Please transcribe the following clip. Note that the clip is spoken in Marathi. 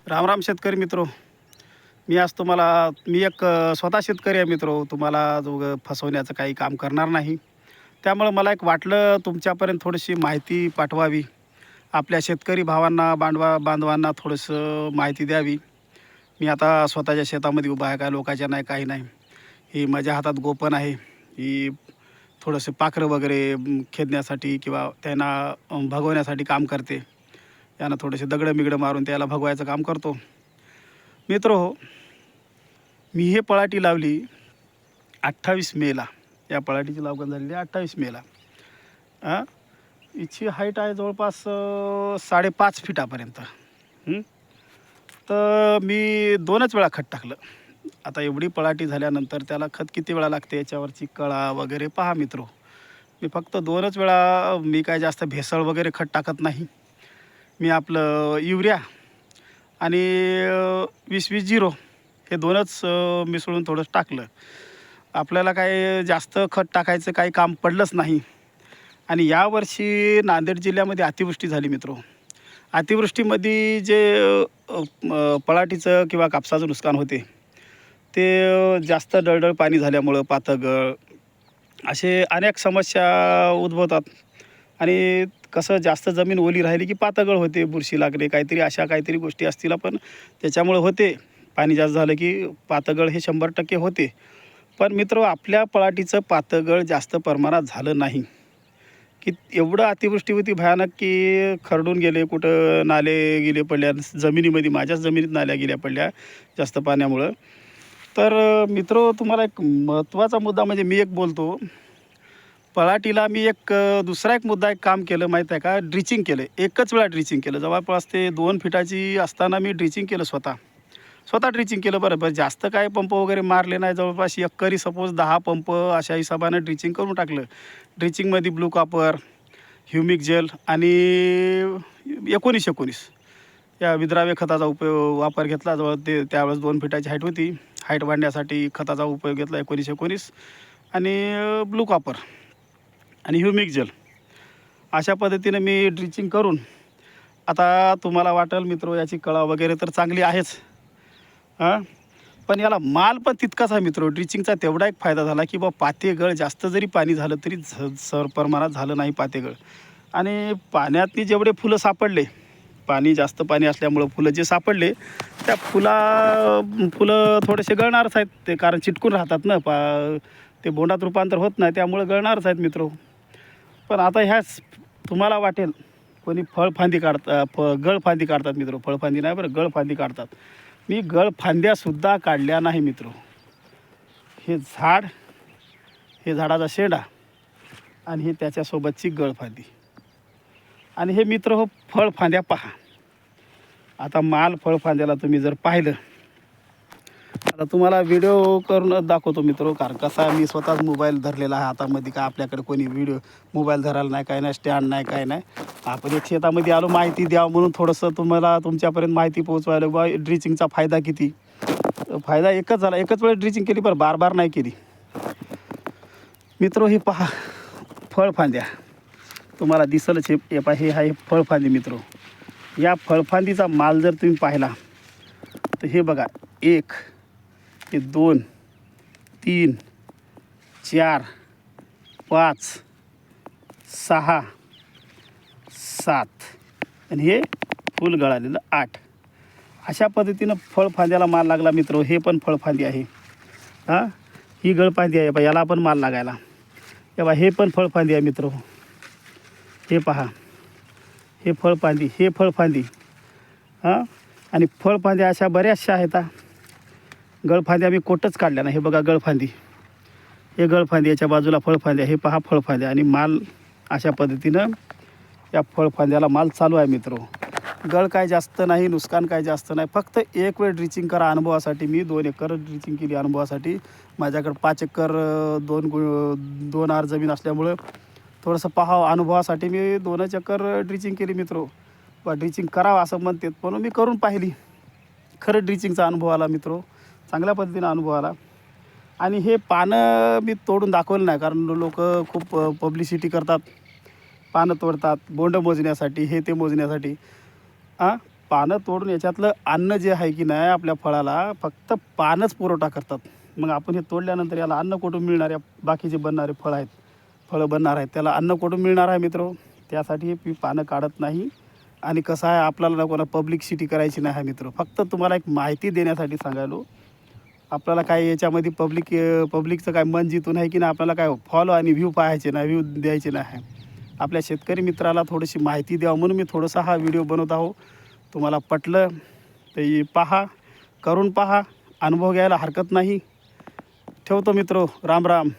राम राम शेतकरी मित्रो. मी एक स्वतः शेतकरी आहे मित्रो. तुम्हाला जो फसवण्याचं काही काम करणार नाही. त्यामुळे मला एक वाटलं तुमच्यापर्यंत थोडीशी माहिती पाठवावी. आपल्या शेतकरी भावांना बांधवांना थोडंसं माहिती द्यावी. मी आता स्वतःच्या शेतामध्ये उभा आहे, काय लोकांच्या नाही, काही नाही. ही माझ्या हातात गोपन आहे. ही थोडंसं पाखरं वगैरे खेदण्यासाठी किंवा त्यांना भगवण्यासाठी काम करते. यानं थोडेसे दगडं मारून त्याला भगवायचं काम करतो. मित्रहो, मी हे पळाटी लावली 28 मेला. या पळाटीची लागवड झालेली 28 मेला. हिची हाईट आहे जवळपास 5.5 फीटापर्यंत. तर मी 2च वेळा खत टाकलं. आता एवढी पळाटी झाल्यानंतर त्याला खत किती वेळा लागते याच्यावरची कळा वगैरे पहा मित्रो. मी फक्त 2च वेळा, मी काय जास्त भेसळ वगैरे खत टाकत नाही. मी आपलं युरिया आणि 20-20-0 हे 2च मिसळून थोडंसं टाकलं. आपल्याला काय जास्त खत टाकायचं काही काम पडलंच नाही. आणि यावर्षी नांदेड जिल्ह्यामध्ये अतिवृष्टी झाली मित्रो. अतिवृष्टीमध्ये जे पळाटीचं किंवा कापसाचं नुकसान होते ते जास्त डळडळ पाणी झाल्यामुळं पातगळ असे अनेक समस्या उद्भवतात. आणि कसं जास्त जमीन ओली राहिली की पातगळ होते, बुरशी लागणे, काहीतरी गोष्टी असतील. पण त्याच्यामुळे होते, पाणी जास्त झालं की पातगळ हे 100% होते. पण मित्र, आपल्या पळाटीचं पातगळ जास्त प्रमाणात झालं नाही. की एवढं अतिवृष्टी होती भयानक की खरडून गेले, कुठं नाले गेले पडल्या जमिनीमध्ये. माझ्याच जमिनीत नाल्या गेल्या पडल्या जास्त पाण्यामुळं. तर मित्र, तुम्हाला एक महत्त्वाचा मुद्दा म्हणजे मी एक बोलतो, पळाटीला मी दुसरा एक मुद्दा काम केलं माहीत आहे का? ड्रिचिंग केलं. एकच वेळा ड्रिचिंग केलं. जवळपास ते 2 फीटाची असताना मी ड्रिचिंग केलं स्वतः ड्रिचिंग केलं. बरं जास्त काय पंप वगैरे मारले नाही. जवळपास एकरी सपोज 10 पंप अशा हिशोबानं ड्रिचिंग करून टाकलं. ड्रिचिंगमध्ये ब्लू कॉपर, ह्युमिक जेल आणि 19-19 या विद्राव्य खताचा वापर घेतला. त्यावेळेस 2 फीटाची हाईट होती. हाईट वाढण्यासाठी खताचा उपयोग घेतला 19-19 आणि ब्लू कॉपर आणि ह्युमिक जेल. अशा पद्धतीने मी ड्रिचिंग करून, आता तुम्हाला वाटेल मित्रो याची कळा वगैरे तर चांगली आहेच, पण याला माल पण तितकाच आहे मित्रो. ड्रिचिंगचा तेवढा एक फायदा झाला की पातेगळ जास्त जरी पाणी झालं तरी सर प्रमाणात झालं नाही पातेगळ. आणि पाण्यातनी जेवढे फुलं सापडले, जास्त पाणी असल्यामुळं फुलं जे सापडले त्या फुलं थोडेसे गळणारच आहेत. ते कारण चिटकून राहतात ना, ते बोंडात रूपांतर होत नाही, त्यामुळं गळणारच आहेत मित्रो. पण आता ह्याच तुम्हाला वाटेल कोणी गळफांदी काढतात मित्रो. फळफांदी नाही बरं, गळफांदी काढतात. मी गळफांद्यासुद्धा काढल्या नाही मित्रो. हे झाडाचा शेंडा आणि हे त्याच्यासोबतची गळफांदी आणि हे मित्र हो फळफांद्या पहा. आता माल फळफांद्याला तुम्ही जर पाहिलं, आता तुम्हाला व्हिडिओ करून दाखवतो मित्रो. कारण कसा मी स्वतःच मोबाईल धरलेला आहे हातामध्ये. का आपल्याकडे कोणी मोबाईल धरायला नाही, काय नाही, स्टँड नाही, काय नाही. आपण एक शेतामध्ये आलो माहिती द्यावं म्हणून थोडंसं तुमच्यापर्यंत माहिती पोहोचवायला. बा ड्रिचिंगचा फायदा किती. फायदा एकच झाला, एकच वेळेस ड्रिचिंग केली, बरं बार नाही केली मित्रो. हे पहा फळफांद्या, तुम्हाला दिसलंच. हे आहे फळफांदी मित्रो. या फळफांदीचा माल जर तुम्ही पाहिला तर हे बघा, 1, हे 2, 3, 4, 5, 6, 7 आणि हे फुल गळालेलं 8. अशा पद्धतीनं फळफांद्याला माल लागला मित्रो. हे पण फळफांदी आहे. ही गळफांदी आहे, याला पण माल लागायला. हे पण फळफांदी आहे मित्रो. हे पहा, हे फळफांदी. आणि फळफांद्या अशा बऱ्याचशा आहेत. गळफांद्या मी कोटच काढल्या नाही. हे बघा गळफांदी, हे गळफांदी, याच्या बाजूला फळफांद्या. हे पहा फळफांद्या आणि माल. अशा पद्धतीनं या फळफांद्याला माल चालू आहे मित्रो. गळ काय जास्त नाही, नुकसान काय जास्त नाही. फक्त एक वेळ ड्रिचिंग करा अनुभवासाठी. मी 2 एकर ड्रिचिंग केली अनुभवासाठी. माझ्याकडे 5 एकर 2 आर जमीन असल्यामुळं थोडंसं पाहावं अनुभवासाठी मी 2च एकर ड्रिचिंग केली मित्रो. ड्रिचिंग करावं असं म्हणतात, म्हणून मी करून पाहिली. खरं ड्रिचिंगचा अनुभव आला मित्रो, चांगल्या पद्धतीनं अनुभव आला. आणि हे पानं मी तोडून दाखवलं नाही, कारण लोक खूप पब्लिसिटी करतात, पानं तोडतात बोंड मोजण्यासाठी, हे ते मोजण्यासाठी. पानं तोडून याच्यातलं अन्न जे आहे की नाही आपल्या फळाला फक्त पानच पुरवठा करतात. मग आपण हे तोडल्यानंतर याला अन्न कुठून मिळणार? या बाकीचे बनणारे फळं बनणार आहेत त्याला अन्न कुठून मिळणार आहे मित्र? त्यासाठी हे पानं काढत नाही. आणि कसं आहे, आपल्याला ना कोणा पब्लिसिटी करायची नाही आहे मित्र, फक्त तुम्हाला एक माहिती देण्यासाठी सांगायलो. आपल्याला काय याच्यामध्ये पब्लिकचं काय मन जितून आहे की नाही, आपल्याला काय फॉलो आणि व्ह्यू पाहायचे नाही, व्ह्यू द्यायचे नाही. आपल्या शेतकरी मित्राला थोडीशी माहिती द्यावं म्हणून मी थोडासा हा व्हिडिओ बनवत आहो. तुम्हाला पटलं तर पहा, करून पहा, अनुभव घ्यायला हरकत नाही. ठेवतो मित्रो, राम राम.